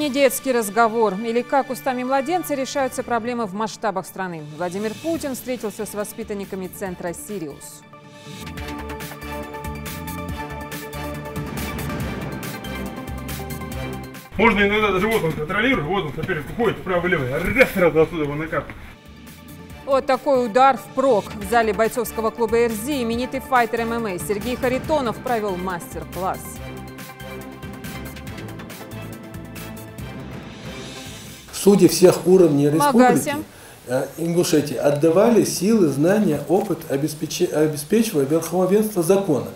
Недетский разговор. Или как устами младенца решаются проблемы в масштабах страны. Владимир Путин встретился с воспитанниками центра «Сириус». Можно иногда даже вот он контролирует, вот он теперь уходит вправо-лево, раз сразу отсюда его накапливает. Вот такой удар впрок. В зале бойцовского клуба РЗИ именитый файтер ММА Сергей Харитонов провел мастер-класс. Судьи всех уровней республики, Ингушетии отдавали силы, знания, опыт, обеспечивая верховенство закона.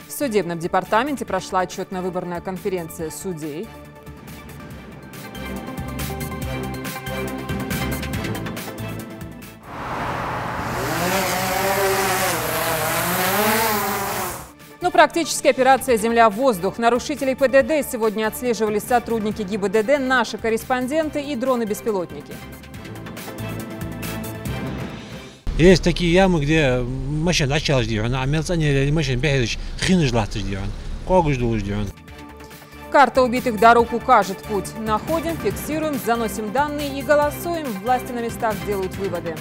В судебном департаменте прошла отчетно-выборная конференция судей. Практически операция «Земля-воздух». Нарушителей ПДД сегодня отслеживали сотрудники ГИБДД, наши корреспонденты и дроны-беспилотники. Есть такие ямы, где машина начала ждет, а милиционер машина бегает, хрен ждать ждет, как ждет. Карта убитых дорог укажет путь. Находим, фиксируем, заносим данные и голосуем. Власти на местах делают выводы.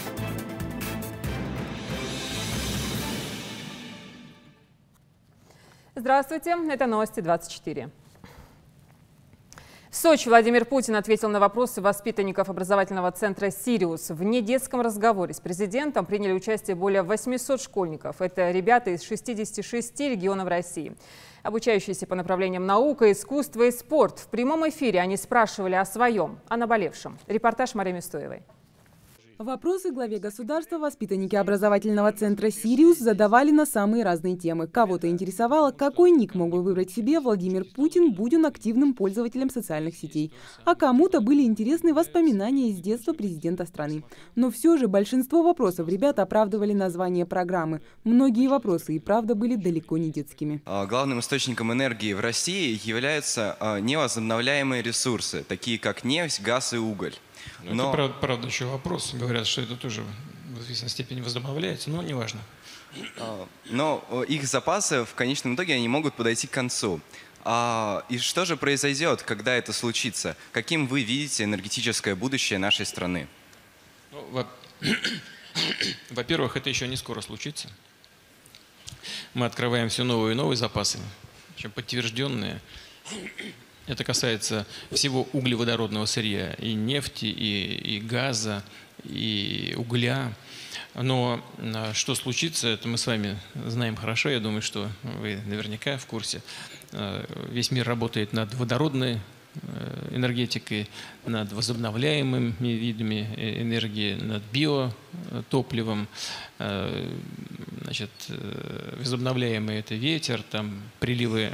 Здравствуйте, это новости 24. В Сочи Владимир Путин ответил на вопросы воспитанников образовательного центра «Сириус». В недетском разговоре с президентом приняли участие более 800 школьников. Это ребята из 66 регионов России. Обучающиеся по направлениям наука, искусство и спорт. В прямом эфире они спрашивали о своем, о наболевшем. Репортаж Марии Мистоевой. Вопросы главе государства воспитанники образовательного центра «Сириус» задавали на самые разные темы. Кого-то интересовало, какой ник мог бы выбрать себе Владимир Путин, будь он активным пользователем социальных сетей. А кому-то были интересны воспоминания из детства президента страны. Но все же большинство вопросов ребята оправдывали название программы. Многие вопросы и правда были далеко не детскими. Главным источником энергии в России являются невозобновляемые ресурсы, такие как нефть, газ и уголь. Но... Это правда еще вопрос. Говорят, что это тоже в известной степени возобновляется, но неважно. Но их запасы в конечном итоге они могут подойти к концу. И что же произойдет, когда это случится? Каким вы видите энергетическое будущее нашей страны? Во-первых, это еще не скоро случится. Мы открываем все новые и новые запасы, причем подтвержденные. Это касается всего углеводородного сырья, и нефти, и газа, и угля. Но что случится, это мы с вами знаем хорошо. Я думаю, что вы наверняка в курсе. Весь мир работает над водородной энергетикой, над возобновляемыми видами энергии, над биотопливом. Значит, возобновляемый — это ветер, там приливы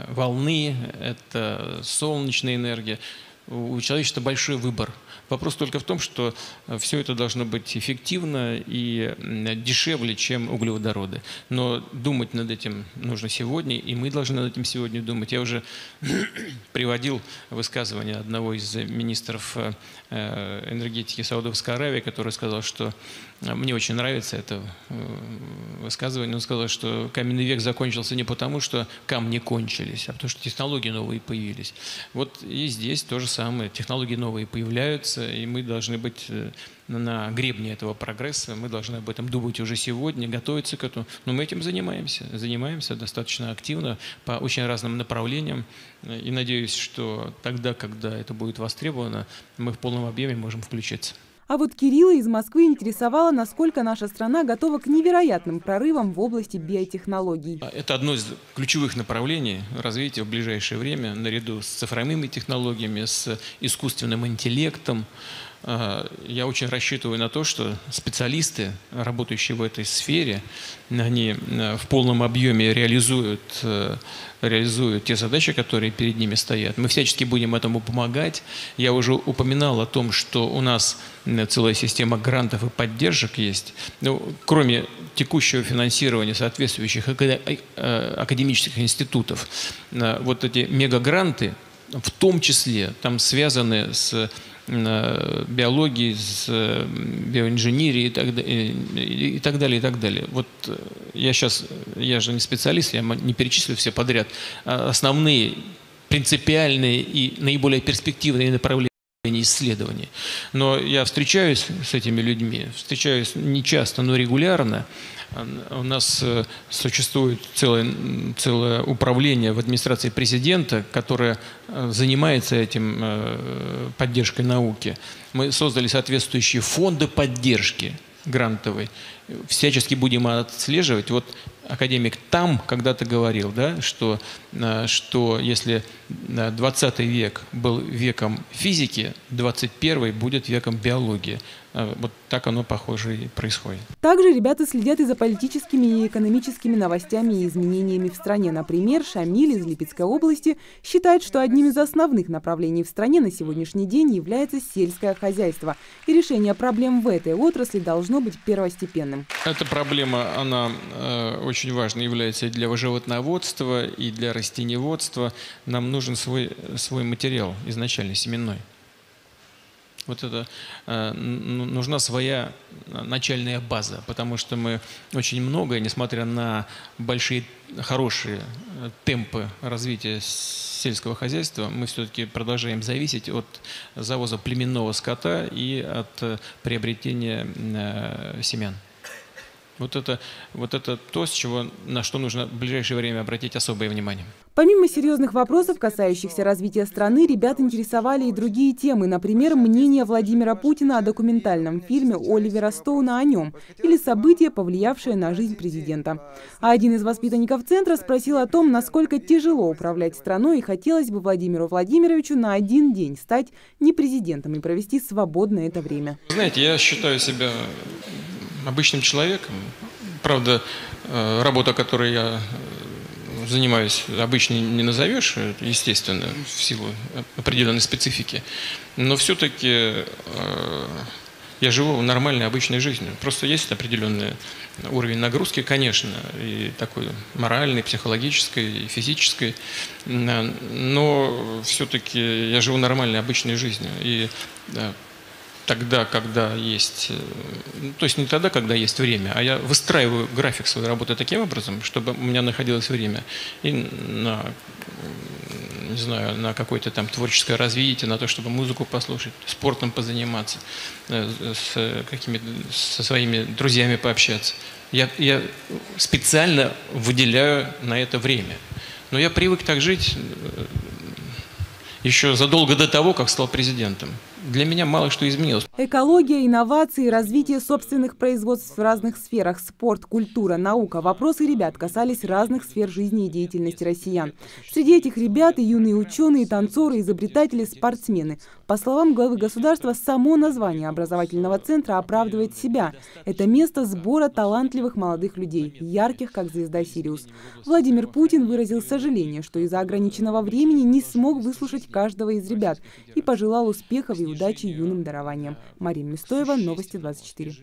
волны, это солнечная энергия. У человечества большой выбор. Вопрос только в том, что все это должно быть эффективно и дешевле, чем углеводороды. Но думать над этим нужно сегодня, и мы должны над этим сегодня думать. Я уже приводил высказывание одного из министров энергетики Саудовской Аравии, который сказал, что мне очень нравится это высказывание. Он сказал, что каменный век закончился не потому, что камни кончились, а потому что технологии новые появились. Вот и здесь то же самое. Технологии новые появляются, и мы должны быть на гребне этого прогресса. Мы должны об этом думать уже сегодня, готовиться к этому. Но мы этим занимаемся достаточно активно по очень разным направлениям. И надеюсь, что тогда, когда это будет востребовано, мы в полном объеме можем включиться. А вот Кирилла из Москвы интересовало, насколько наша страна готова к невероятным прорывам в области биотехнологий. Это одно из ключевых направлений развития в ближайшее время, наряду с цифровыми технологиями, с искусственным интеллектом. Я очень рассчитываю на то, что специалисты, работающие в этой сфере, они в полном объеме реализуют те задачи, которые перед ними стоят. Мы всячески будем этому помогать. Я уже упоминал о том, что у нас целая система грантов и поддержек есть. Ну, кроме текущего финансирования соответствующих академических институтов, вот эти мегагранты, в том числе, там связаны с биологии, с биоинженерией и так далее, и так далее. Вот я же не специалист, я не перечислю все подряд. Основные принципиальные и наиболее перспективные направления исследований. Но я встречаюсь с этими людьми, встречаюсь не часто, но регулярно. У нас существует целое управление в администрации президента, которое занимается этим, поддержкой науки. Мы создали соответствующие фонды поддержки грантовой. Всячески будем отслеживать. Вот академик там когда-то говорил, да, что если 20 век был веком физики, 21 будет веком биологии. Вот так оно, похоже, и происходит. Также ребята следят и за политическими и экономическими новостями и изменениями в стране. Например, Шамиль из Липецкой области считает, что одним из основных направлений в стране на сегодняшний день является сельское хозяйство. И решение проблем в этой отрасли должно быть первостепенным. Эта проблема, она очень важна, является и для животноводства, и для растениеводства. Нам нужен свой материал, изначально семенной. Вот это нужна своя начальная база, потому что мы очень многое, несмотря на большие, хорошие темпы развития сельского хозяйства, мы все-таки продолжаем зависеть от завоза племенного скота и от приобретения семян. Вот это то, на что нужно в ближайшее время обратить особое внимание. Помимо серьезных вопросов, касающихся развития страны, ребят интересовали и другие темы. Например, мнение Владимира Путина о документальном фильме Оливера Стоуна о нем или события, повлиявшие на жизнь президента. А один из воспитанников центра спросил о том, насколько тяжело управлять страной, и хотелось бы Владимиру Владимировичу на один день стать не президентом и провести свободно это время. Знаете, я считаю себя обычным человеком. Правда, работа, которой я занимаюсь, обычно не назовешь, естественно, в силу определенной специфики. Но все-таки я живу нормальной, обычной жизнью. Просто есть определенный уровень нагрузки, конечно, и такой моральной, психологической, и физической. Но все-таки я живу нормальной, обычной жизнью. И тогда, когда есть, то есть не тогда, когда есть время, а я выстраиваю график своей работы таким образом, чтобы у меня находилось время и на, не знаю, на какое-то там творческое развитие, на то, чтобы музыку послушать, спортом позаниматься, со своими друзьями пообщаться. Я специально выделяю на это время. Но я привык так жить еще задолго до того, как стал президентом. Для меня мало что изменилось. Экология, инновации, развитие собственных производств в разных сферах, спорт, культура, наука. Вопросы ребят касались разных сфер жизни и деятельности россиян. Среди этих ребят и юные ученые, и танцоры, изобретатели, спортсмены. По словам главы государства, само название образовательного центра оправдывает себя. Это место сбора талантливых молодых людей, ярких, как звезда Сириус. Владимир Путин выразил сожаление, что из-за ограниченного времени не смог выслушать каждого из ребят и пожелал успехов и удачи юным дарованиям. Марина Мястоева, Новости 24.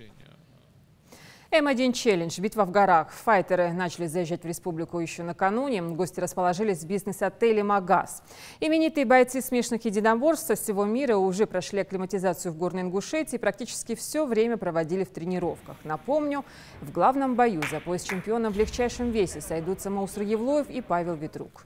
М1 челлендж. Битва в горах. Файтеры начали заезжать в республику еще накануне. Гости расположились в бизнес-отеле «Магаз». Именитые бойцы смешанных единоборств со всего мира уже прошли акклиматизацию в Горной Ингушетии и практически все время проводили в тренировках. Напомню, в главном бою за пояс чемпиона в легчайшем весе сойдутся Маусур Евлоев и Павел Ветрук.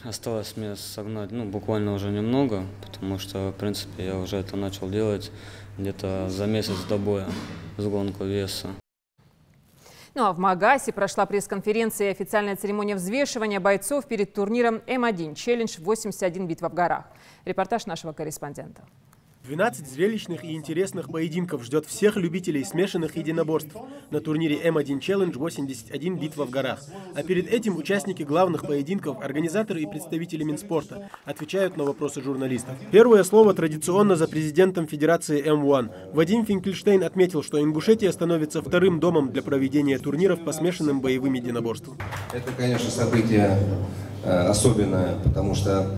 Осталось мне согнать, буквально уже немного, потому что, в принципе, я уже это начал делать где-то за месяц до боя, сгонку веса. Ну а в Магасе прошла пресс-конференция и официальная церемония взвешивания бойцов перед турниром М1 челлендж 81 битва в горах. Репортаж нашего корреспондента. 12 зрелищных и интересных поединков ждет всех любителей смешанных единоборств на турнире М1 Challenge 81 битва в горах. А перед этим участники главных поединков, организаторы и представители Минспорта отвечают на вопросы журналистов. Первое слово традиционно за президентом Федерации М1. Вадим Финкельштейн отметил, что Ингушетия становится вторым домом для проведения турниров по смешанным боевым единоборствам. Это, конечно, событие особенное, потому что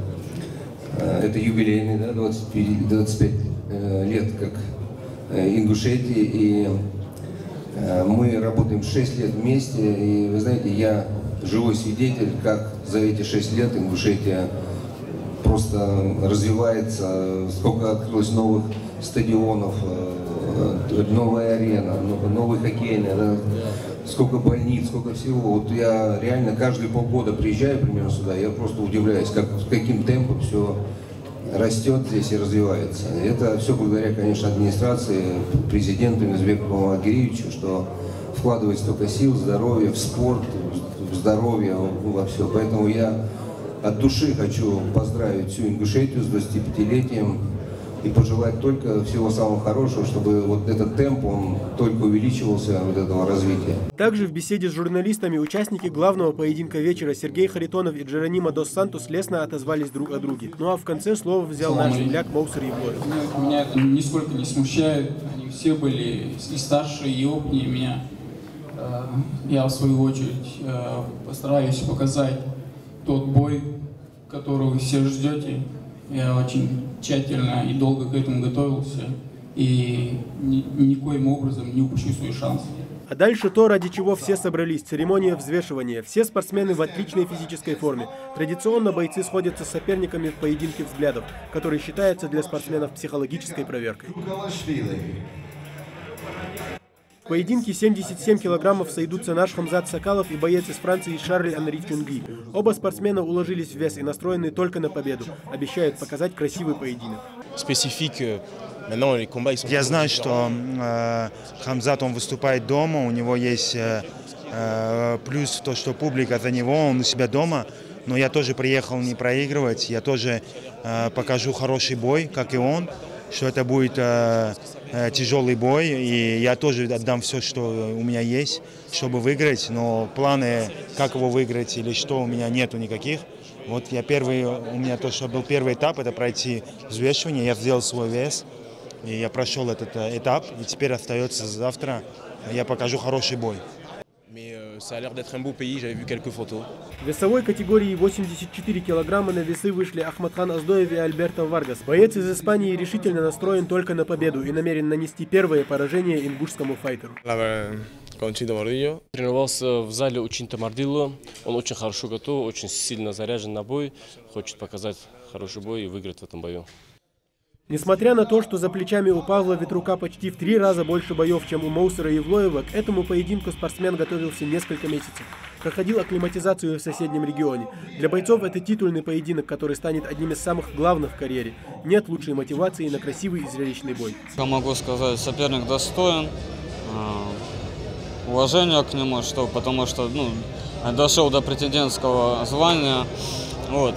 это юбилейный, 25 лет как Ингушетии, и мы работаем 6 лет вместе, и вы знаете, я живой свидетель, как за эти 6 лет Ингушетия просто развивается, сколько открылось новых стадионов, новая арена, новый хоккейный, да, сколько больниц, сколько всего. Вот я реально каждые полгода приезжаю примерно сюда, я просто удивляюсь, каким темпом все растет здесь и развивается. И это все благодаря, конечно, администрации, президенту Мирзбеку Агиевичу, что вкладывает столько сил, здоровья в спорт, в здоровье, во все. Поэтому я от души хочу поздравить всю Ингушетию с 25-летием и пожелать только всего самого хорошего, чтобы вот этот темп, он только увеличивался, вот этого развития. Также в беседе с журналистами участники главного поединка вечера Сергей Харитонов и Джеронимо дос Сантос лестно отозвались друг о друге. Ну а в конце слово взял наш земляк Моусер Евлоев. Меня это нисколько не смущает. Они все были и старше, и опытнее меня. Я, в свою очередь, постараюсь показать тот бой, который вы все ждете. Я очень тщательно и долго к этому готовился и никоим образом не упущу свой шанс. А дальше то, ради чего все собрались – церемония взвешивания. Все спортсмены в отличной физической форме. Традиционно бойцы сходятся с соперниками в поединке взглядов, который считается для спортсменов психологической проверкой. В поединке 77 килограммов сойдутся наш Хамзат Сакалов и боец из Франции Шарль-Анри Тюнгли. Оба спортсмена уложились в вес и настроены только на победу. Обещают показать красивый поединок. Я знаю, что Хамзат, он выступает дома, у него есть плюс в то, что публика за него, он у себя дома. Но я тоже приехал не проигрывать, я тоже покажу хороший бой, как и он, что это будет тяжелый бой, и я тоже отдам все, что у меня есть, чтобы выиграть, но планы, как его выиграть или что, у меня нету никаких. Вот у меня то, что был первый этап, это пройти взвешивание, я сделал свой вес, и я прошел этот этап, и теперь остается завтра, я покажу хороший бой. В весовой категории 84 килограмма на весы вышли Ахматхан Аздоев и Альберто Варгас. Боец из Испании решительно настроен только на победу и намерен нанести первое поражение ингушскому файтеру. Тренировался в зале у Чинто Мардило. Он очень хорошо готов, очень сильно заряжен на бой. Хочет показать хороший бой и выиграть в этом бою. Несмотря на то, что за плечами у Павла Ветрука почти в 3 раза больше боев, чем у Моусера Евлоева, к этому поединку спортсмен готовился несколько месяцев. Проходил акклиматизацию в соседнем регионе. Для бойцов это титульный поединок, который станет одним из самых главных в карьере. Нет лучшей мотивации на красивый и зрелищный бой. Я могу сказать, соперник достоин, уважение к нему, потому что дошел до претендентского звания. Вот.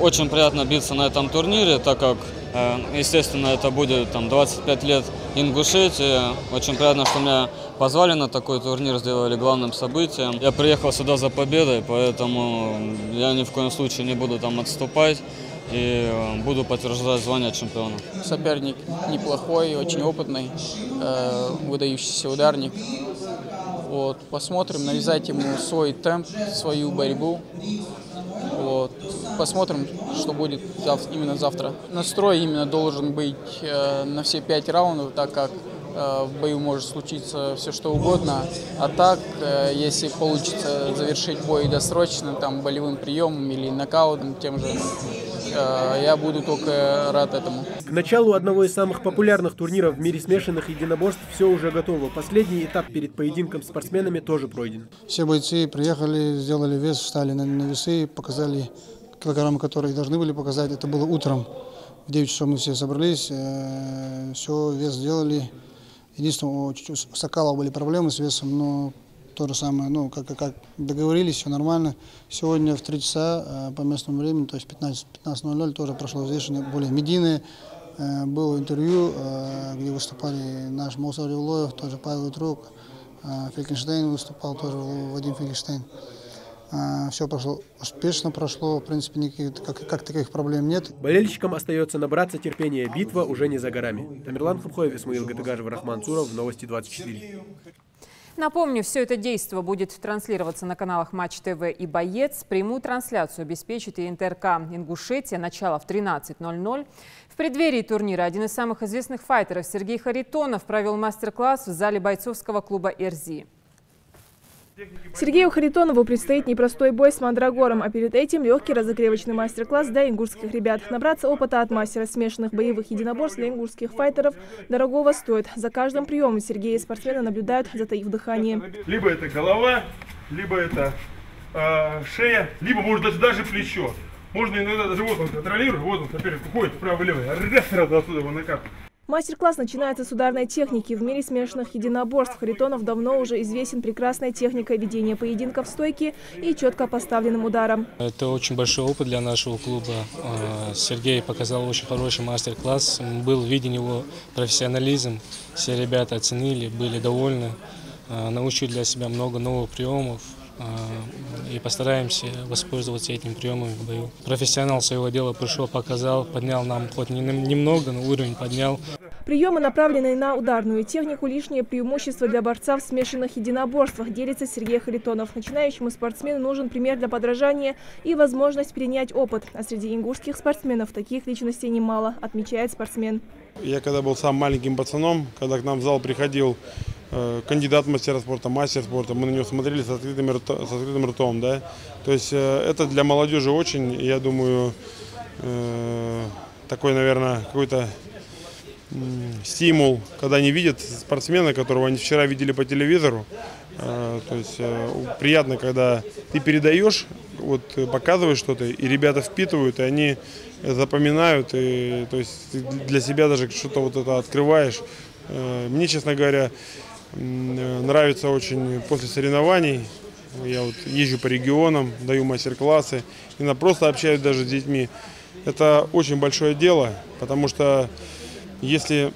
Очень приятно биться на этом турнире, так как, естественно, это будет 25 лет Ингушетии. Очень приятно, что меня позвали на такой турнир, сделали главным событием. Я приехал сюда за победой, поэтому я ни в коем случае не буду отступать и буду подтверждать звание чемпиона. Соперник неплохой, очень опытный, выдающийся ударник. Вот, посмотрим, навязать ему свой темп, свою борьбу. Вот. Посмотрим, что будет именно завтра. Настрой именно должен быть на все 5 раундов, так как в бою может случиться все что угодно. А так, если получится завершить бой досрочно, болевым приемом или нокаутом тем же, я буду только рад этому. К началу одного из самых популярных турниров в мире смешанных единоборств все уже готово. Последний этап перед поединком с спортсменами тоже пройден. Все бойцы приехали, сделали вес, встали на весы, показали килограммы, которые должны были показать. Это было утром. В 9 часов мы все собрались, все, вес сделали. Единственное, у Соколова были проблемы с весом, но то же самое, как договорились, все нормально. Сегодня в 3 часа по местному времени, то есть 15:00, тоже прошло взвешивание более медийное. Было интервью, где выступали наш Моусер Евлоев, тоже Павел Ветрук, Фелькенштейн выступал, тоже Вадим Фелькенштейн. Все успешно прошло, в принципе, никаких как таких проблем нет. Болельщикам остается набраться терпения. Битва уже не за горами. Тамерлан Хабхоев, Исмаил Гатыгажев, Рахман Цуров, Новости 24. Напомню, все это действо будет транслироваться на каналах Матч ТВ и Боец. Прямую трансляцию обеспечит и НТРК Ингушетия. Начало в 13:00. В преддверии турнира один из самых известных файтеров Сергей Харитонов провел мастер-класс в зале бойцовского клуба «Эрзи». Сергею Харитонову предстоит непростой бой с Мандрагором, а перед этим легкий разогревочный мастер-класс для ингушских ребят. Набраться опыта от мастера смешанных боевых единоборств для ингушских файтеров дорогого стоит. За каждым приемом Сергея и спортсмены наблюдают, затаив дыхание. Либо это голова, либо это шея, либо может даже плечо. Можно иногда даже вот он контролирует, вот он теперь уходит вправо-лево, раз сразу отсюда его накапывает. Мастер-класс начинается с ударной техники. В мире смешанных единоборств Харитонов давно уже известен прекрасной техникой ведения поединков в стойке и четко поставленным ударом. Это очень большой опыт для нашего клуба. Сергей показал очень хороший мастер-класс. Был виден его профессионализм. Все ребята оценили, были довольны. Научили для себя много новых приемов. И постараемся воспользоваться этим приемом в бою. Профессионал своего дела пришел, показал, поднял нам хоть немного, но уровень поднял. Приемы, направленные на ударную технику, лишнее преимущество для борца в смешанных единоборствах, делится Сергей Харитонов. Начинающему спортсмену нужен пример для подражания и возможность перенять опыт. А среди ингушских спортсменов таких личностей немало, отмечает спортсмен. Я когда был сам маленьким пацаном, когда к нам в зал приходил кандидат в мастера спорта, мастер спорта, мы на него смотрели с открытым ртом, да. То есть это для молодежи очень, я думаю, такой, наверное, какой-то стимул, когда они видят спортсмена, которого они вчера видели по телевизору. То есть приятно, когда ты передаешь, вот показываешь что-то, и ребята впитывают, и они запоминают, и то есть для себя даже что-то вот это открываешь. Мне, честно говоря, нравится очень после соревнований. Я вот езжу по регионам, даю мастер-классы, и просто общаюсь даже с детьми. Это очень большое дело, потому что если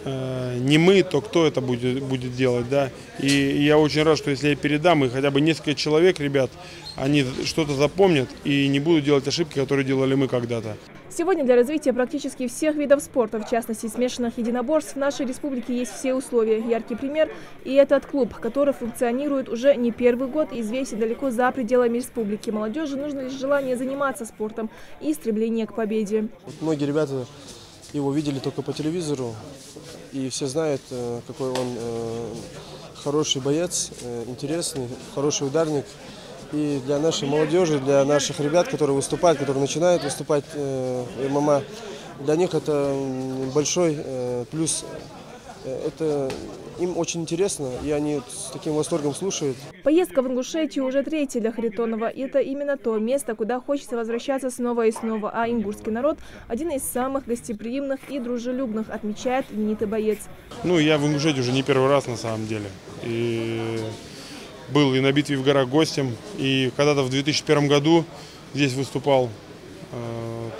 не мы, то кто это будет делать, да? И я очень рад, что если я передам, и хотя бы несколько человек, ребят, они что-то запомнят и не будут делать ошибки, которые делали мы когда-то. Сегодня для развития практически всех видов спорта, в частности смешанных единоборств, в нашей республике есть все условия. Яркий пример – и этот клуб, который функционирует уже не первый год и известен далеко за пределами республики. Молодежи нужно лишь желание заниматься спортом и стремление к победе. Многие ребята его видели только по телевизору, и все знают, какой он хороший боец, интересный, хороший ударник. И для нашей молодежи, для наших ребят, которые выступают, которые начинают выступать в ММА, для них это большой плюс. Это им очень интересно, и они с таким восторгом слушают. Поездка в Ингушетию уже третья для Харитонова. И это именно то место, куда хочется возвращаться снова и снова. А ингушский народ – один из самых гостеприимных и дружелюбных, отмечает именитый боец. Ну, я в Ингушетии уже не первый раз на самом деле. И был и на битве в горах гостем, и когда-то в 2001 году здесь выступал.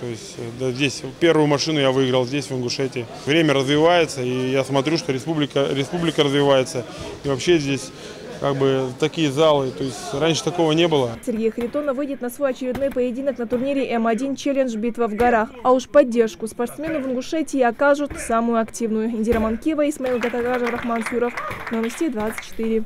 То есть здесь первую машину я выиграл здесь, в Ингушетии. Время развивается, и я смотрю, что республика развивается. И вообще здесь как бы такие залы, то есть раньше такого не было. Сергей Харитонов выйдет на свой очередной поединок на турнире М1 «Челлендж. Битва в горах». А уж поддержку спортсмену в Ингушетии окажут самую активную. Индира Манкива, Исмаил Гатагажев, Рахман Сюров. Новости 24.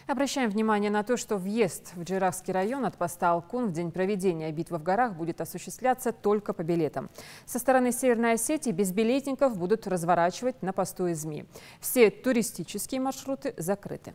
Обращаем внимание на то, что въезд в Джирахский район от поста Алкун в день проведения битвы в горах будет осуществляться только по билетам. Со стороны Северной Осетии безбилетников будут разворачивать на посту Изми. Все туристические маршруты закрыты.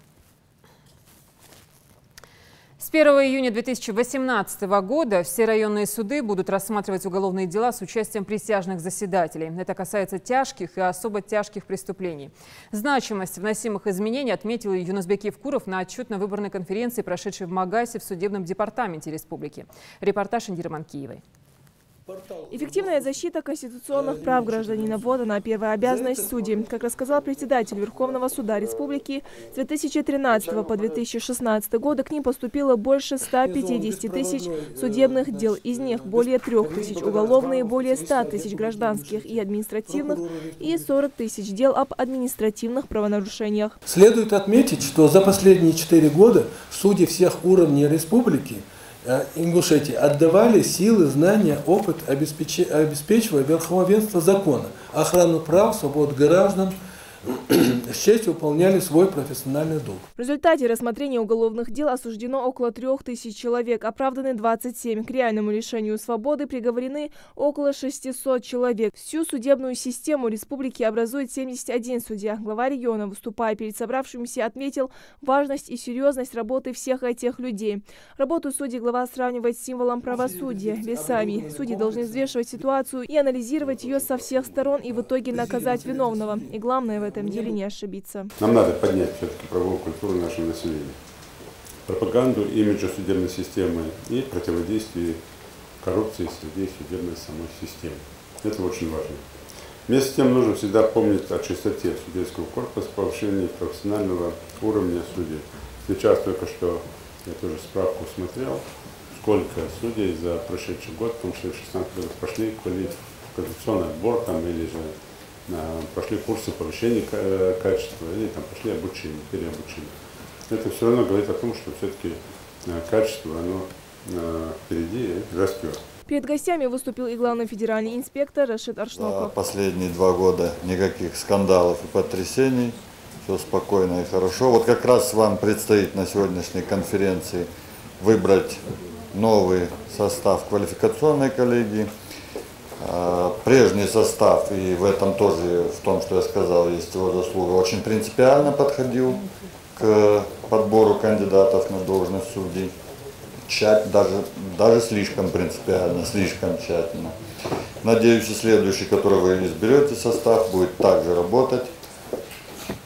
С 1 июня 2018 года все районные суды будут рассматривать уголовные дела с участием присяжных заседателей. Это касается тяжких и особо тяжких преступлений. Значимость вносимых изменений отметил Юнусбек Евкуров на отчетно-выборной конференции, прошедшей в Магасе в судебном департаменте республики. Репортаж Индиры Манкиевой. Эффективная защита конституционных прав гражданина – вот она, первая обязанность судей. Как рассказал председатель Верховного суда республики, с 2013 по 2016 годы к ним поступило больше 150 тысяч судебных дел. Из них более 3 тысяч уголовные, более 100 тысяч гражданских и административных и 40 тысяч дел об административных правонарушениях. Следует отметить, что за последние 4 года судьи всех уровней республики Ингушетии отдавали силы, знания, опыт, обеспечивая верховенство закона, охрану прав, свобод граждан, с честью выполняли свой профессиональный долг. В результате рассмотрения уголовных дел осуждено около 3000 человек, оправданы 27. К реальному лишению свободы приговорены около 600 человек. Всю судебную систему республики образует 71 судья. Глава региона, выступая перед собравшимися, отметил важность и серьезность работы всех этих людей. Работу судей глава сравнивает с символом правосудия, весами. Судьи должны взвешивать ситуацию и анализировать ее со всех сторон и в итоге наказать виновного. И главное в этом деле не ошибиться. Нам надо поднять все-таки правовую культуру нашего населения, пропаганду имиджа судебной системы и противодействие коррупции среди судебной самой системы. Это очень важно. Вместе с тем нужно всегда помнить о чистоте судейского корпуса, повышении профессионального уровня судей. Сейчас только что я тоже справку смотрел, сколько судей за прошедший год, в том числе 16 годов, прошли квалификационный отбор там, или же прошли курсы повышения качества, или там прошли обучение, переобучение. Это все равно говорит о том, что все-таки качество, оно впереди растет. Перед гостями выступил и главный федеральный инспектор Рашид Аршноков. Последние 2 года никаких скандалов и потрясений, все спокойно и хорошо. Вот как раз вам предстоит на сегодняшней конференции выбрать новый состав квалификационной коллегии. Прежний состав, и в этом тоже, в том, что я сказал, есть его заслуга, очень принципиально подходил к подбору кандидатов на должность судей. Даже слишком принципиально, слишком тщательно. Надеюсь, и следующий, который вы изберете состав, будет также работать.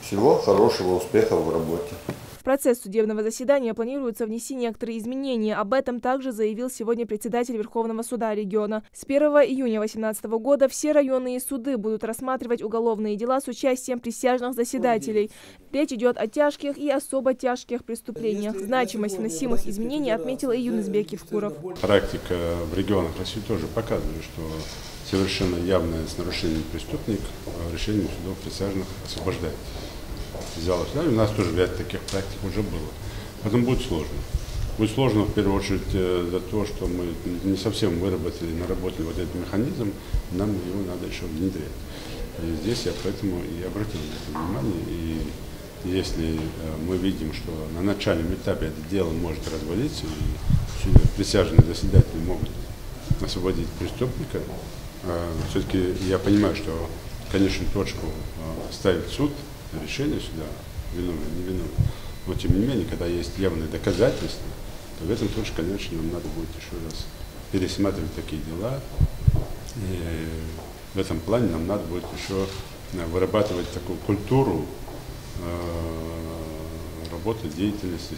Всего хорошего, успехов в работе. В процесс судебного заседания планируется внести некоторые изменения. Об этом также заявил сегодня председатель Верховного суда региона. С 1 июня 2018 года все районные суды будут рассматривать уголовные дела с участием присяжных заседателей. Речь идет о тяжких и особо тяжких преступлениях. Значимость вносимых изменений отметил и Юнусбек Евкуров. Практика в регионах России тоже показывает, что совершенно явное с нарушением преступник решением судов присяжных освобождается. У нас тоже ряд таких практик уже было. Поэтому будет сложно. Будет сложно в первую очередь за то, что мы не совсем выработали, наработали вот этот механизм, нам его надо еще внедрять. И здесь я поэтому и обратил на это внимание. И если мы видим, что на начальном этапе это дело может развалиться, и присяжные заседатели могут освободить преступника, все-таки я понимаю, что конечную точку ставит суд, решение суда, виновный, не виновный. Но тем не менее, когда есть явные доказательства, то в этом случае, конечно, нам надо будет еще раз пересматривать такие дела. И в этом плане нам надо будет еще вырабатывать такую культуру работы, деятельности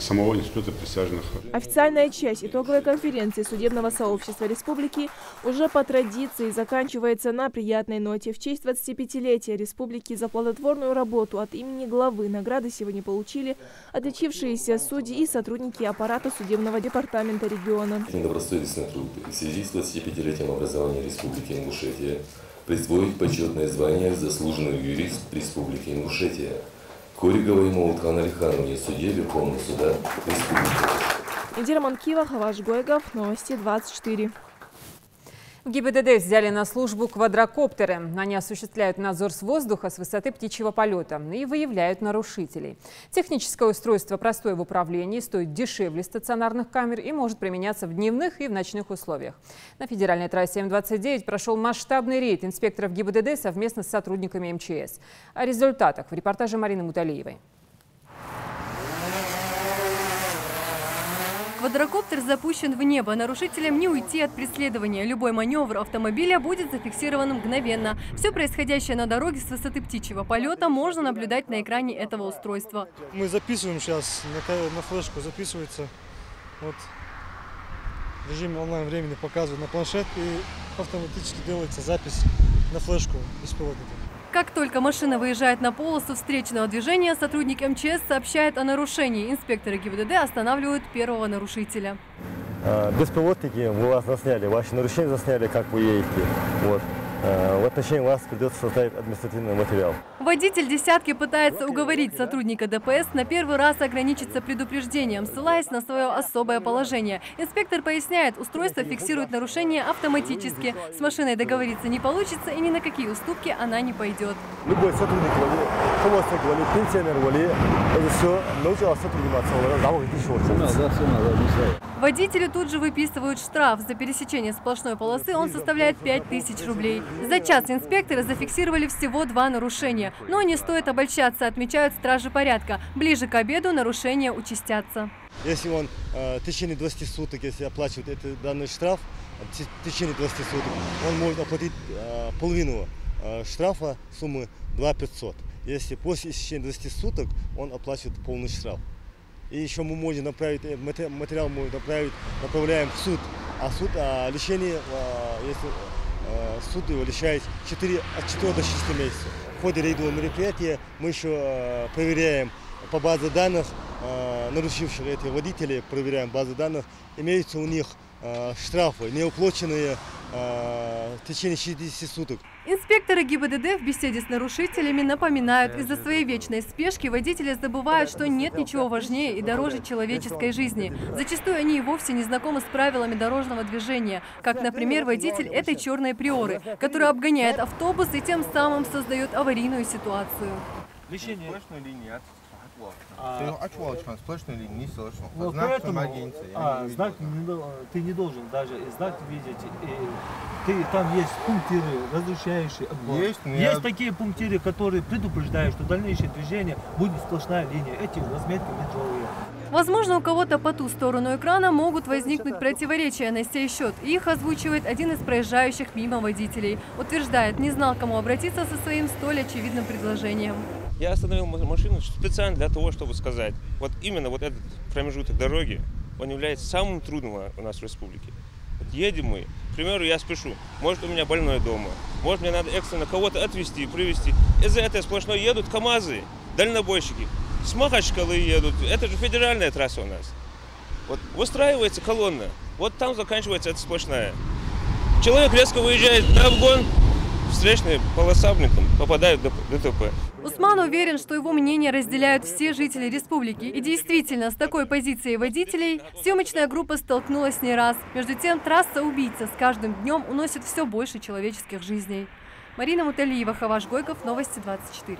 самого института присяжных. Официальная часть итоговой конференции судебного сообщества республики уже по традиции заканчивается на приятной ноте. В честь 25-летия республики за плодотворную работу от имени главы награды сегодня получили отличившиеся судьи и сотрудники аппарата судебного департамента региона. Добросовестный труд в связи с 25-летием образования Республики Ингушетия присвоить почетное звание «Заслуженный юрист Республики Ингушетия» Кориговой Маутхан Алихановне, судье Верховного суда Республики. Индира Манкива, Хаваш Гойгов, Новости 24. В ГИБДД взяли на службу квадрокоптеры. Они осуществляют надзор с воздуха с высоты птичьего полета и выявляют нарушителей. Техническое устройство простое в управлении, стоит дешевле стационарных камер и может применяться в дневных и в ночных условиях. На федеральной трассе М-29 прошел масштабный рейд инспекторов ГИБДД совместно с сотрудниками МЧС. О результатах в репортаже Марины Муталиевой. Квадрокоптер запущен в небо. Нарушителям не уйти от преследования. Любой маневр автомобиля будет зафиксирован мгновенно. Все происходящее на дороге с высоты птичьего полета можно наблюдать на экране этого устройства. Мы записываем сейчас, на флешку записывается. Вот в режиме онлайн времени показывают на планшет и автоматически делается запись на флешку беспилотника. Как только машина выезжает на полосу встречного движения, сотрудник МЧС сообщает о нарушении. Инспекторы ГИБДД останавливают первого нарушителя. Беспилотники вы вас засняли, ваши нарушения засняли, как вы едете. Вот. в отношении вас придется составить административный материал. Водитель «десятки» пытается уговорить сотрудника ДПС на первый раз ограничиться предупреждением, ссылаясь на свое особое положение. Инспектор поясняет, устройство фиксирует нарушение автоматически. С машиной договориться не получится и ни на какие уступки она не пойдет. Любой сотрудник пенсионер, это все научилась Водителю тут же выписывают штраф. За пересечение сплошной полосы он составляет 5000 рублей. За час инспекторы зафиксировали всего 2 нарушения. Но не стоит обольщаться, отмечают стражи порядка. Ближе к обеду нарушения участятся. Если он в течение 20 суток, если оплачивает данный штраф, в течение 20 суток, он может оплатить половину штрафа суммы 2500. Если после истечения 20 суток, он оплачивает полный штраф. И еще мы можем направить, материал мы направляем в суд. А суд лишение, если суд его лишает от 4 до 6 месяцев. В ходе рейдового мероприятия мы еще проверяем по базе данных нарушивших эти водители, проверяем базы данных, имеются у них штрафы, неуплаченные в течение 60 суток. Инспекторы ГИБДД в беседе с нарушителями напоминают, из-за своей вечной спешки водители забывают, что нет ничего важнее и дороже человеческой жизни. Зачастую они и вовсе не знакомы с правилами дорожного движения, как, например, водитель этой черной приоры, который обгоняет автобус и тем самым создает аварийную ситуацию. Сплошной линии не слышно. Вот знак поэтому знак ты не должен даже знак видеть. Там есть пунктиры, разрешающие отбор. Есть такие пунктиры, которые предупреждают, что дальнейшее движение будет сплошная линия. Эти разметки метровые. Возможно, у кого-то по ту сторону экрана могут возникнуть противоречия на сей счет. Их озвучивает один из проезжающих мимо водителей. Утверждает, не знал, кому обратиться со своим столь очевидным предложением. Я остановил машину специально для того, чтобы сказать, вот именно вот этот промежуток дороги, он является самым трудным у нас в республике. Вот едем мы, к примеру, я спешу, может у меня больной дома, может мне надо экстренно кого-то отвезти, привезти. Из-за этого сплошной едут КАМАЗы, дальнобойщики, с Махачкалы едут, это же федеральная трасса у нас. Вот выстраивается колонна, вот там заканчивается эта сплошная. Человек резко выезжает на обгон, встречная полоса, попадает в ДТП. Усман уверен, что его мнение разделяют все жители республики. И действительно, с такой позицией водителей съемочная группа столкнулась не раз. Между тем, трасса-убийца с каждым днем уносит все больше человеческих жизней. Марина Муталиева, Хаваш Гойков, Новости 24.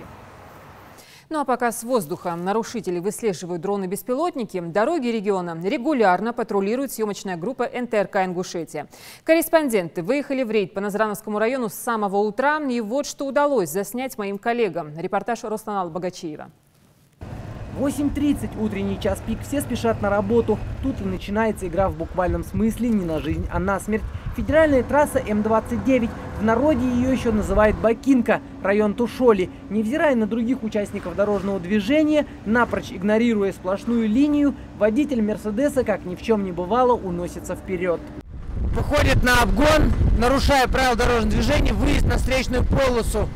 Ну а пока с воздуха нарушители выслеживают дроны-беспилотники, дороги региона регулярно патрулирует съемочная группа НТРК «Ингушетия». Корреспонденты выехали в рейд по Назрановскому району с самого утра, и вот что удалось заснять моим коллегам. Репортаж Ростанала Богачиева. 8:30, утренний час пик, все спешат на работу. Тут и начинается игра в буквальном смысле не на жизнь, а на смерть. Федеральная трасса М-29, в народе ее еще называют Бакинка, район Тушоли. Невзирая на других участников дорожного движения, напрочь игнорируя сплошную линию, водитель Мерседеса, как ни в чем не бывало, уносится вперед. Выходит на обгон, нарушая правила дорожного движения, выезд на встречную полосу,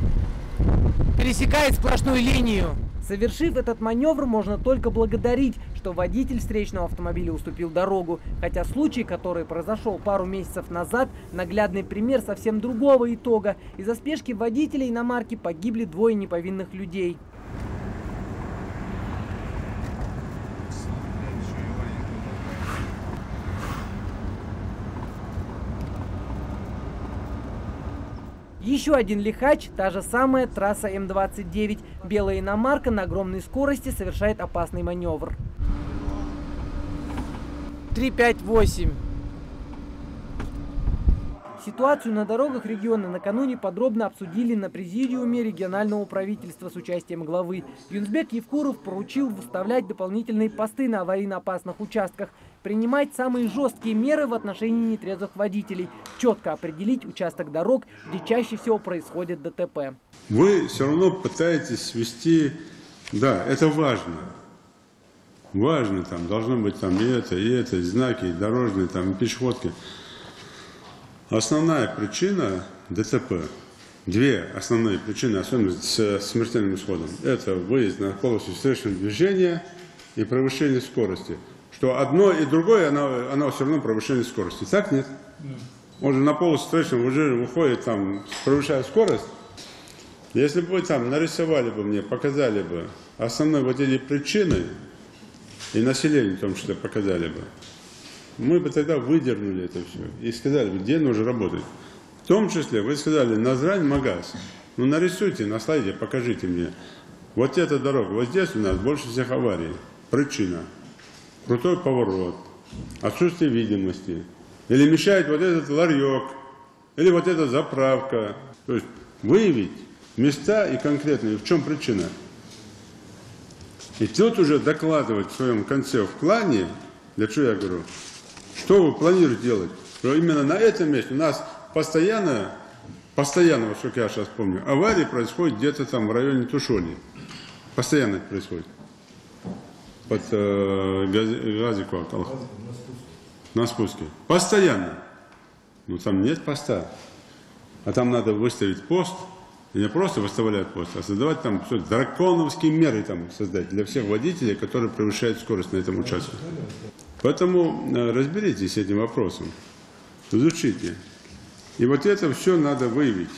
пересекает сплошную линию. Совершив этот маневр, можно только благодарить, что водитель встречного автомобиля уступил дорогу. Хотя случай, который произошел пару месяцев назад, наглядный пример совсем другого итога. Из-за спешки водителя иномарки погибли 2 неповинных людей. Еще один лихач, та же самая трасса М-29. Белая иномарка на огромной скорости совершает опасный маневр. 358. Ситуацию на дорогах региона накануне подробно обсудили на президиуме регионального правительства с участием главы. Юнсбек Евкуров поручил выставлять дополнительные посты на аварийно-опасных участках, принимать самые жесткие меры в отношении нетрезвых водителей, четко определить участок дорог, где чаще всего происходит ДТП. Вы все равно пытаетесь свести, да, это важно. Важно, там должно быть там и это, знаки, и дорожные, там, и пешеходки. Основная причина ДТП, 2 основные причины, особенно с смертельным исходом, это выезд на полосу встречного движения и превышение скорости. Что одно и другое, оно все равно превышение скорости. Так нет? Он же на полустречном уже выходит, там, превышая скорость. Если бы вы там нарисовали бы мне, показали бы основные вот эти причины, и население в том числе показали бы, мы бы тогда выдернули это все и сказали бы, где нужно работать. В том числе вы сказали Назрань, Магаз. Ну нарисуйте на слайде, покажите мне. Вот эта дорога, вот здесь у нас больше всех аварий. Причина. Крутой поворот, отсутствие видимости. Или мешает вот этот ларек, или вот эта заправка. То есть выявить места и конкретные, в чем причина. И тут уже докладывать в своем конце в плане, для чего я говорю, что вы планируете делать. Что именно на этом месте у нас постоянно, сколько я сейчас помню, аварии происходят где-то там в районе Тушоли. Постоянно это происходит. Под Газику, на спуске. Постоянно. Но там нет поста. А там надо выставить пост. И не просто выставлять пост, а создавать там все, драконовские меры там создать для всех водителей, которые превышают скорость на этом участке. Поэтому разберитесь с этим вопросом. Изучите. И вот это все надо выявить.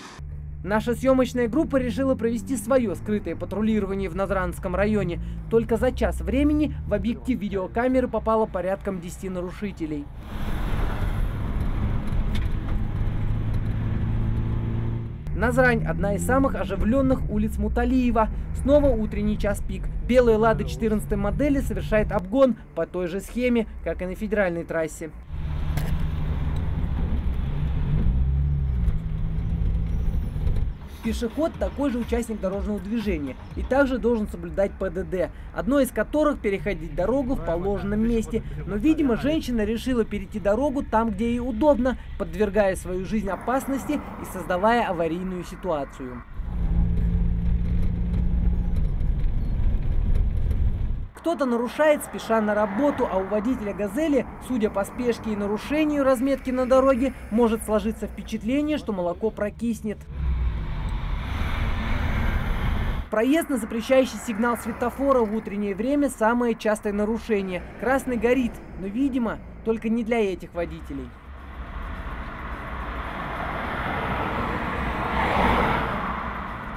Наша съемочная группа решила провести свое скрытое патрулирование в Назранском районе. Только за час времени в объектив видеокамеры попало порядком 10 нарушителей. Назрань – одна из самых оживленных улиц Муталиева. Снова утренний час пик. Белые «Лады» 14 модели совершает обгон по той же схеме, как и на федеральной трассе. Пешеход – такой же участник дорожного движения и также должен соблюдать ПДД, одно из которых – переходить дорогу в положенном месте. Но, видимо, женщина решила перейти дорогу там, где ей удобно, подвергая свою жизнь опасности и создавая аварийную ситуацию. Кто-то нарушает, спеша на работу, а у водителя «Газели», судя по спешке и нарушению разметки на дороге, может сложиться впечатление, что молоко прокиснет. Проезд на запрещающий сигнал светофора в утреннее время – самое частое нарушение. Красный горит, но, видимо, только не для этих водителей.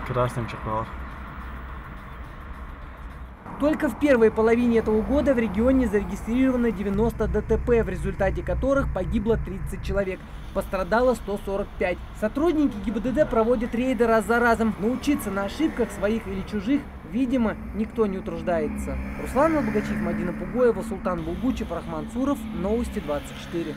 Красный чехол. Только в первой половине этого года в регионе зарегистрировано 90 ДТП, в результате которых погибло 30 человек. Пострадало 145. Сотрудники ГИБДД проводят рейды раз за разом. Научиться на ошибках своих или чужих, видимо, никто не утруждается. Руслан Албогачиев, Мадина Пугоева, Султан Булгучев, Рахман Цуров. Новости 24.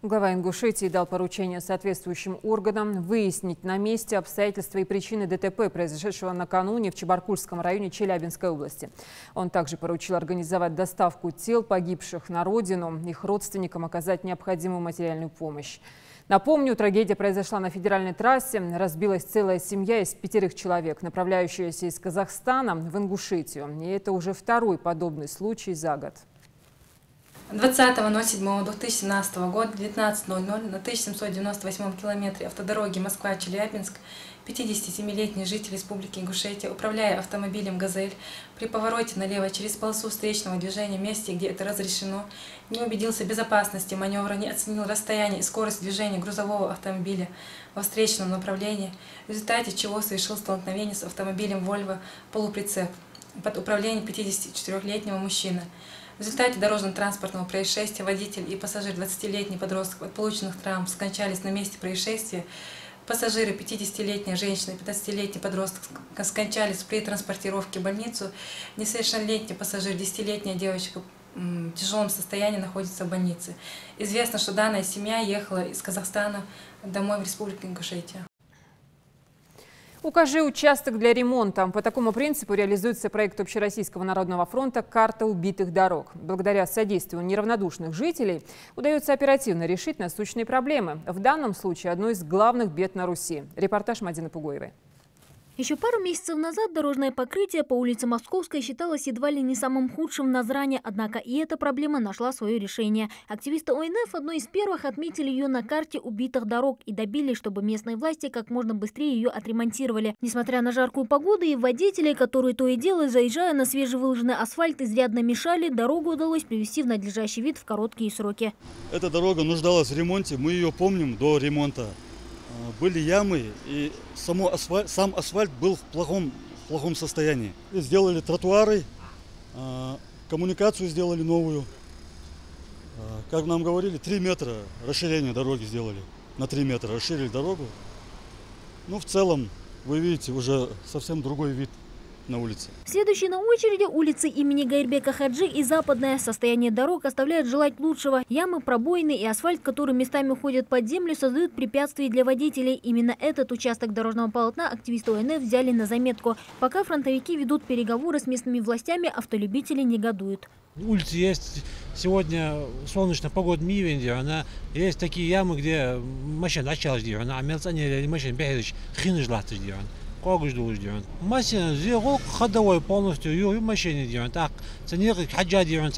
Глава Ингушетии дал поручение соответствующим органам выяснить на месте обстоятельства и причины ДТП, произошедшего накануне в Чебаркульском районе Челябинской области. Он также поручил организовать доставку тел погибших на родину, их родственникам оказать необходимую материальную помощь. Напомню, трагедия произошла на федеральной трассе. Разбилась целая семья из 5 человек, направляющаяся из Казахстана в Ингушетию. И это уже второй подобный случай за год. 20.07.2017 года, 19:00 на 1798 километре автодороги Москва-Челябинск 57-летний житель Республики Ингушетия, управляя автомобилем «Газель», при повороте налево через полосу встречного движения в месте, где это разрешено, не убедился в безопасности маневра, не оценил расстояние и скорость движения грузового автомобиля во встречном направлении, в результате чего совершил столкновение с автомобилем «Вольво» полуприцеп под управлением 54-летнего мужчины. В результате дорожно-транспортного происшествия водитель и пассажир 20-летний подросток от полученных травм скончались на месте происшествия. Пассажиры 50-летняя женщина и 15-летний подросток скончались при транспортировке в больницу. Несовершеннолетний пассажир, 10-летняя девочка в тяжелом состоянии находится в больнице. Известно, что данная семья ехала из Казахстана домой в Республику Ингушетия. Укажи участок для ремонта. По такому принципу реализуется проект Общероссийского народного фронта «Карта убитых дорог». Благодаря содействию неравнодушных жителей удается оперативно решить насущные проблемы. В данном случае одной из главных бед на Руси. Репортаж Мадины Пугоевой. Еще пару месяцев назад дорожное покрытие по улице Московской считалось едва ли не самым худшим в Назране, однако и эта проблема нашла свое решение. Активисты ОНФ одной из первых отметили ее на карте убитых дорог и добились, чтобы местные власти как можно быстрее ее отремонтировали. Несмотря на жаркую погоду и водителей, которые то и дело, заезжая на свежевыложенный асфальт, изрядно мешали, дорогу удалось привести в надлежащий вид в короткие сроки. Эта дорога нуждалась в ремонте, мы ее помним до ремонта. Были ямы, и сам асфальт был в плохом состоянии. Сделали тротуары, коммуникацию сделали новую. Как нам говорили, 3 метра расширения дороги сделали. На 3 метра расширили дорогу. Ну, в целом, вы видите, уже совсем другой вид на улице. Следующие на очереди улицы имени Гайрбека Хаджи и Западная. Состояние дорог оставляет желать лучшего. Ямы, пробоины и асфальт, которые местами уходят под землю, создают препятствия для водителей. Именно этот участок дорожного полотна активисты ОНФ взяли на заметку. Пока фронтовики ведут переговоры с местными властями, автолюбители негодуют. Улицы есть сегодня солнечно, погода мивенди, есть такие ямы, где машина начала сделать, а милиционер машина бегает, хрен жлат сделать. Как ждут? Машина сделал ходовой полностью, ее машине делают. Так, ценник хаджа делают,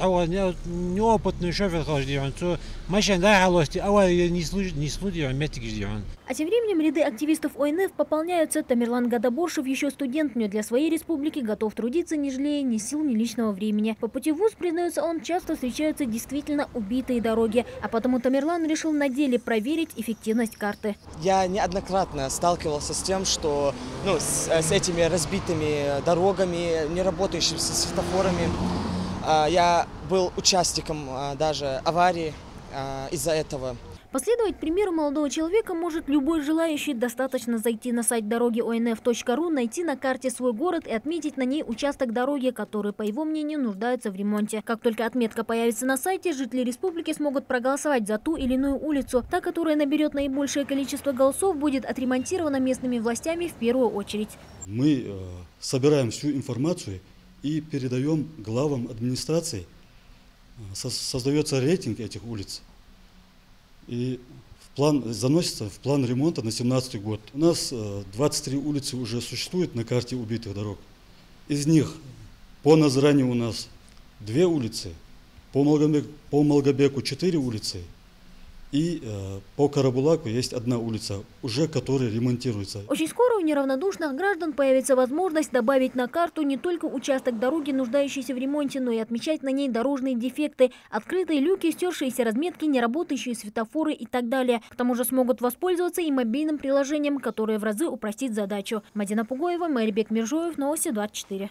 неопытный шофер делают, машина доехалась, авария не случилась, метик сделают. А тем временем ряды активистов ОНФ пополняются. Тамерлан Гадаборшев еще студент, но для своей республики готов трудиться, не жалея ни сил, ни личного времени. По пути в вуз, признается он, часто встречаются действительно убитые дороги. А потому Тамерлан решил на деле проверить эффективность карты. Я неоднократно сталкивался с тем, что с этими разбитыми дорогами, не работающими светофорами. Я был участником даже аварии из-за этого. Последовать примеру молодого человека может любой желающий. Достаточно зайти на сайт дороги.onf.ru, найти на карте свой город и отметить на ней участок дороги, который, по его мнению, нуждается в ремонте. Как только отметка появится на сайте, жители республики смогут проголосовать за ту или иную улицу. Та, которая наберет наибольшее количество голосов, будет отремонтирована местными властями в первую очередь. Мы собираем всю информацию и передаем главам администрации. Создается рейтинг этих улиц. И заносится в план ремонта на 2017 год. У нас 23 улицы уже существуют на карте убитых дорог. Из них по Назране у нас 2 улицы, по Малгобеку 4 улицы и по Карабулаку есть 1 улица, уже которая ремонтируется. Очень скоро у неравнодушных граждан появится возможность добавить на карту не только участок дороги, нуждающийся в ремонте, но и отмечать на ней дорожные дефекты, открытые люки, стершиеся разметки, неработающие светофоры и так далее. К тому же смогут воспользоваться и мобильным приложением, которое в разы упростит задачу. Мадина Пугоева, Майрбек Миржоев, Новости 24.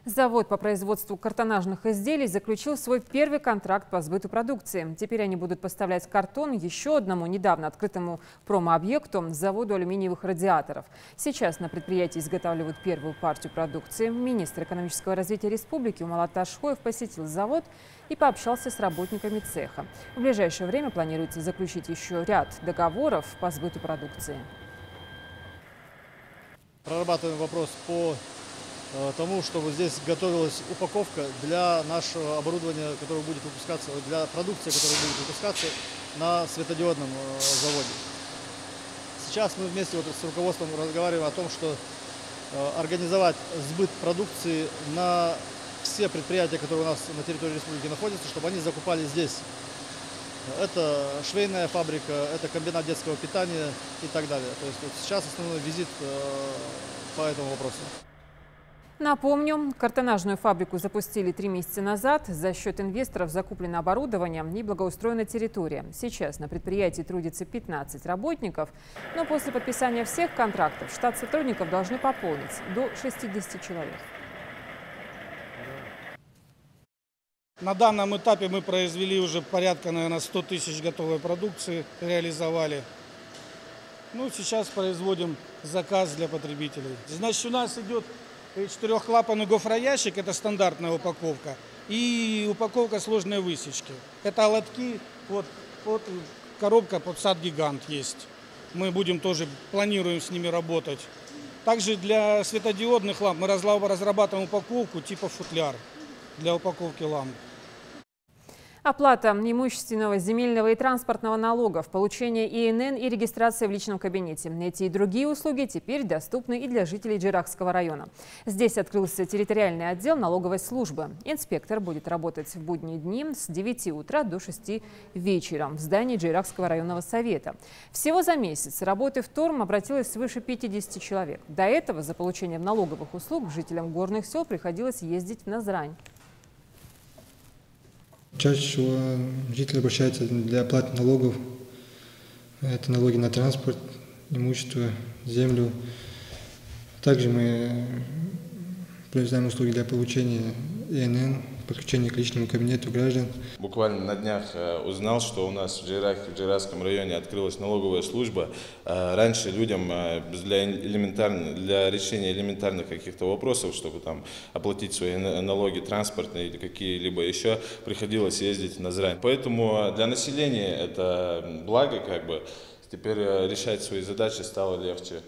Завод по производству картонажных изделий заключил свой первый контракт по сбыту продукции. Теперь они будут поставлять картон еще одному недавно открытому промообъекту – заводу алюминиевых радиаторов. Сейчас на предприятии изготавливают первую партию продукции. Министр экономического развития республики Умалат Ташхоев посетил завод и пообщался с работниками цеха. В ближайшее время планируется заключить еще ряд договоров по сбыту продукции. Прорабатываем вопрос по тому, чтобы здесь готовилась упаковка для нашего оборудования, которое будет выпускаться, для продукции, которая будет выпускаться на светодиодном заводе. Сейчас мы вместе с руководством разговариваем о том, что организовать сбыт продукции на все предприятия, которые у нас на территории республики находятся, чтобы они закупали здесь. Это швейная фабрика, это комбинат детского питания и так далее. То есть вот сейчас основной визит по этому вопросу. Напомню, картонажную фабрику запустили 3 месяца назад. За счет инвесторов закуплено оборудование и благоустроена территория. Сейчас на предприятии трудится 15 работников, но после подписания всех контрактов штат сотрудников должны пополнить до 60 человек. На данном этапе мы произвели уже порядка, наверное, 100 тысяч готовой продукции, реализовали. Сейчас производим заказ для потребителей. Значит, у нас идет 4-клапанный гофроящик, это стандартная упаковка, и упаковка сложной высечки. Это лотки, вот коробка под сад-гигант есть. Мы планируем с ними работать. Также для светодиодных ламп мы разрабатываем упаковку типа футляр для упаковки ламп. Оплата имущественного, земельного и транспортного налогов, получение ИНН и регистрация в личном кабинете. Эти и другие услуги теперь доступны и для жителей Джейракского района. Здесь открылся территориальный отдел налоговой службы. Инспектор будет работать в будние дни с 9 утра до 6 вечера в здании Джейракского районного совета. Всего за месяц работы в ТОРМ обратилось свыше 50 человек. До этого за получением налоговых услуг жителям горных сел приходилось ездить в Назрань. Чаще всего жители обращаются для оплаты налогов. Это налоги на транспорт, имущество, землю. Также мы предоставляем услуги для получения ИНН, подключения к личному кабинету граждан. Буквально на днях узнал, что у нас в Джейракском районе открылась налоговая служба. Раньше людям для решения элементарных каких-то вопросов, чтобы там оплатить свои налоги транспортные или какие-либо еще, приходилось ездить в Назрань. Поэтому для населения это благо, теперь решать свои задачи стало легче.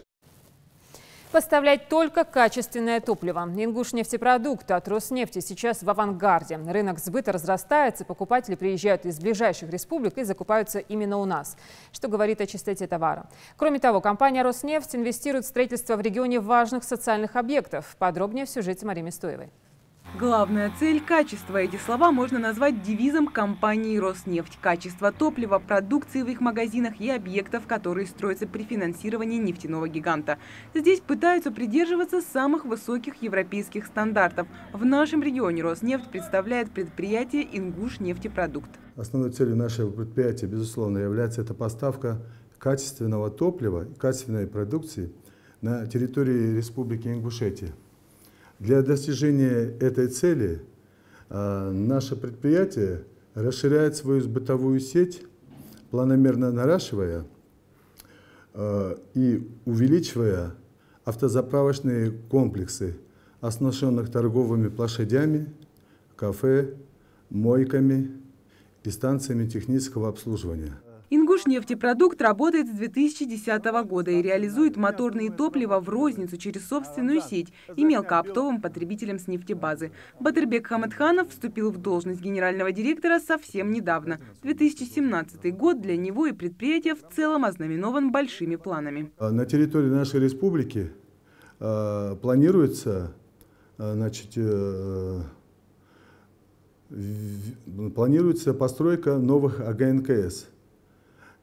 Поставлять только качественное топливо. Ингушнефтепродукт от Роснефти сейчас в авангарде. Рынок сбыта разрастается, покупатели приезжают из ближайших республик и закупаются именно у нас, что говорит о чистоте товара. Кроме того, компания «Роснефть» инвестирует в строительство в регионе важных социальных объектов. Подробнее в сюжете Марии Мистоевой. Главная цель – качество. Эти слова можно назвать девизом компании «Роснефть». Качество топлива, продукции в их магазинах и объектов, которые строятся при финансировании нефтяного гиганта. Здесь пытаются придерживаться самых высоких европейских стандартов. В нашем регионе «Роснефть» представляет предприятие «Ингушнефтепродукт». Основной целью нашего предприятия, безусловно, является это поставка качественного топлива, качественной продукции на территории Республики Ингушетия. Для достижения этой цели наше предприятие расширяет свою бытовую сеть, планомерно наращивая и увеличивая автозаправочные комплексы, оснащенных торговыми площадями, кафе, мойками и станциями технического обслуживания. Ингушнефтепродукт работает с 2010 года и реализует моторные топлива в розницу через собственную сеть и мелкооптовым потребителям с нефтебазы. Батырбек Хамедханов вступил в должность генерального директора совсем недавно. 2017 год для него и предприятия в целом ознаменован большими планами. На территории нашей республики планируется постройка новых АГНКС.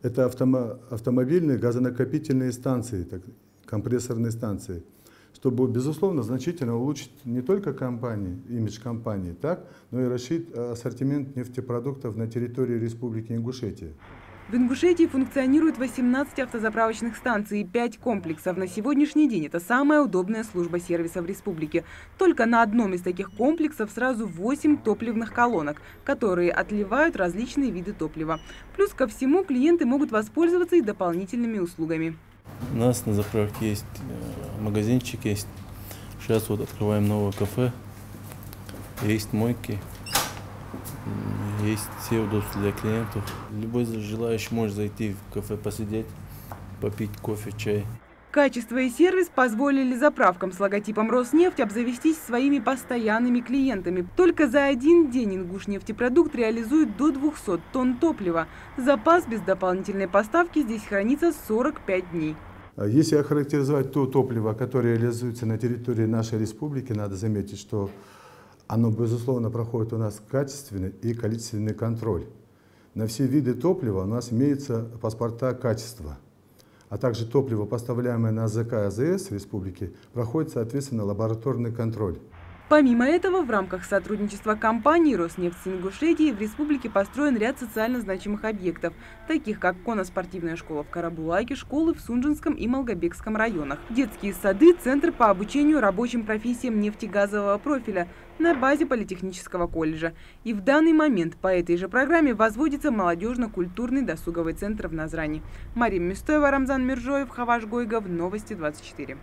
Это автомобильные газонакопительные станции, компрессорные станции, чтобы, безусловно, значительно улучшить не только имидж компании, но и расширить ассортимент нефтепродуктов на территории Республики Ингушетия. В Ингушетии функционирует 18 автозаправочных станций и 5 комплексов. На сегодняшний день это самая удобная служба сервиса в республике. Только на одном из таких комплексов сразу 8 топливных колонок, которые отливают различные виды топлива. Плюс ко всему клиенты могут воспользоваться и дополнительными услугами. У нас на заправке есть магазинчик, есть. Сейчас вот открываем новое кафе, есть мойки. Есть все удобства для клиентов. Любой желающий может зайти в кафе, посидеть, попить кофе, чай. Качество и сервис позволили заправкам с логотипом «Роснефть» обзавестись своими постоянными клиентами. Только за один день Ингушнефтепродукт реализует до 200 тонн топлива. Запас без дополнительной поставки здесь хранится 45 дней. Если охарактеризовать то топливо, которое реализуется на территории нашей республики, надо заметить, что оно, безусловно, проходит у нас качественный и количественный контроль. На все виды топлива у нас имеются паспорта качества, а также топливо, поставляемое на АЗК и АЗС республики, проходит, соответственно, лабораторный контроль. Помимо этого, в рамках сотрудничества компании «Роснефть» с Ингушетией в республике построен ряд социально значимых объектов, таких как конно-спортивная школа в Карабулаке, школы в Сунжинском и Малгобекском районах, детские сады, центр по обучению рабочим профессиям нефтегазового профиля на базе политехнического колледжа. И в данный момент по этой же программе возводится молодежно-культурный досуговый центр в Назрани. Мария Мистоева, Рамзан Миржоев, Хаваш Гойгов, Новости 24.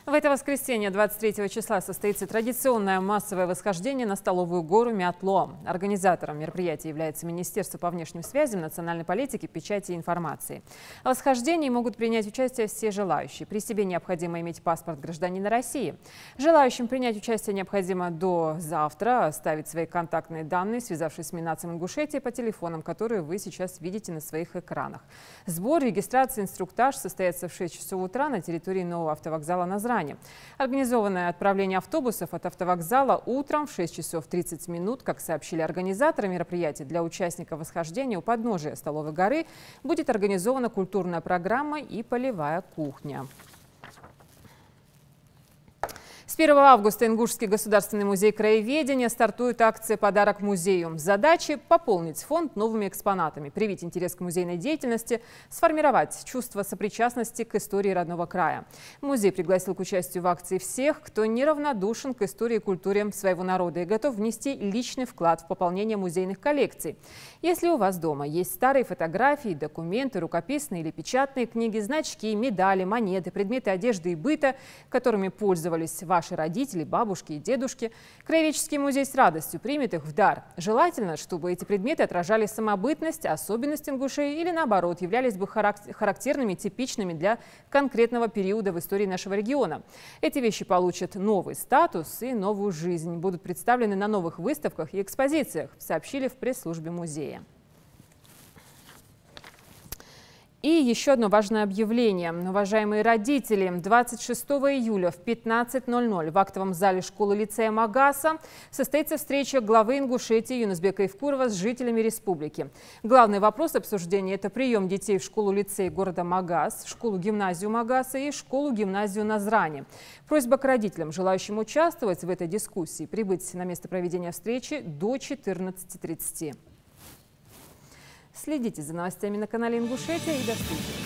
В это воскресенье, 23 числа, состоится традиционное массовое восхождение на Столовую гору Мятло. Организатором мероприятия является Министерство по внешним связям, национальной политике, печати и информации. В восхождении могут принять участие все желающие. При себе необходимо иметь паспорт гражданина России. Желающим принять участие необходимо до завтра оставить свои контактные данные, связавшись с Миннацем Ингушетии по телефонам, которые вы сейчас видите на своих экранах. Сбор, регистрация, инструктаж состоятся в 6 часов утра на территории нового автовокзала Назрань. Организованное отправление автобусов от автовокзала утром в 6 часов 30 минут, как сообщили организаторы мероприятия, для участников восхождения у подножия Столовой горы будет организована культурная программа и полевая кухня. С 1 августа Ингушский государственный музей краеведения стартует акция «Подарок музею». Задача – пополнить фонд новыми экспонатами, привить интерес к музейной деятельности, сформировать чувство сопричастности к истории родного края. Музей пригласил к участию в акции всех, кто неравнодушен к истории и культуре своего народа и готов внести личный вклад в пополнение музейных коллекций. Если у вас дома есть старые фотографии, документы, рукописные или печатные книги, значки, медали, монеты, предметы одежды и быта, которыми пользовались ваши родители, бабушки и дедушки, краеведческий музей с радостью примет их в дар. Желательно, чтобы эти предметы отражали самобытность, особенность ингушей или, наоборот, являлись бы характерными, типичными для конкретного периода в истории нашего региона. Эти вещи получат новый статус и новую жизнь, будут представлены на новых выставках и экспозициях, сообщили в пресс-службе музея. И еще одно важное объявление. Уважаемые родители, 26 июля в 15:00 в актовом зале школы-лицея Магаса состоится встреча главы Ингушетии Юнусбека Ивкурова с жителями республики. Главный вопрос обсуждения – это прием детей в школу-лицей города Магас, в школу-гимназию Магаса и школу-гимназию Назрани. Просьба к родителям, желающим участвовать в этой дискуссии, прибыть на место проведения встречи до 14:30. Следите за новостями на канале Ингушетия и до встречи.